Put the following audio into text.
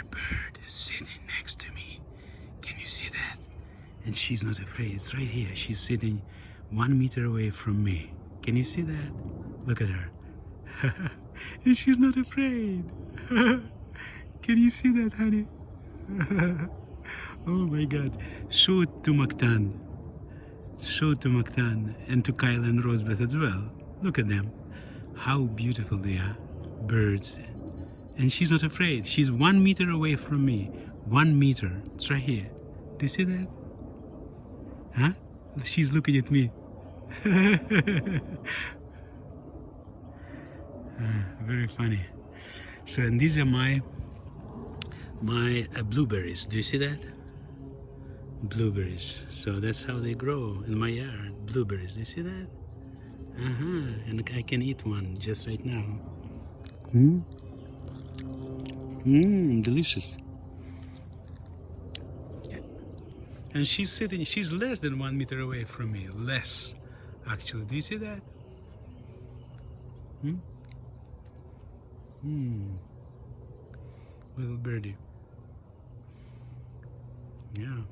A bird is sitting next to me. Can you see that? And she's not afraid. It's right here. She's sitting 1 meter away from me. Can you see that? Look at her. And she's not afraid. Can you see that, honey? Oh my God. Show to Mactan. Show to Mactan and to Kyle and Rosebeth as well. Look at them. How beautiful they are. Birds. And she's not afraid. She's 1 meter away from me. 1 meter. It's right here. Do you see that? Huh? She's looking at me. Very funny. So, and these are my blueberries. Do you see that? Blueberries. So that's how they grow in my yard. Blueberries. Do you see that? And I can eat one just right now. Delicious. And she's sitting, she's less than 1 meter away from me. Less, actually. Do you see that? Little birdie. Yeah.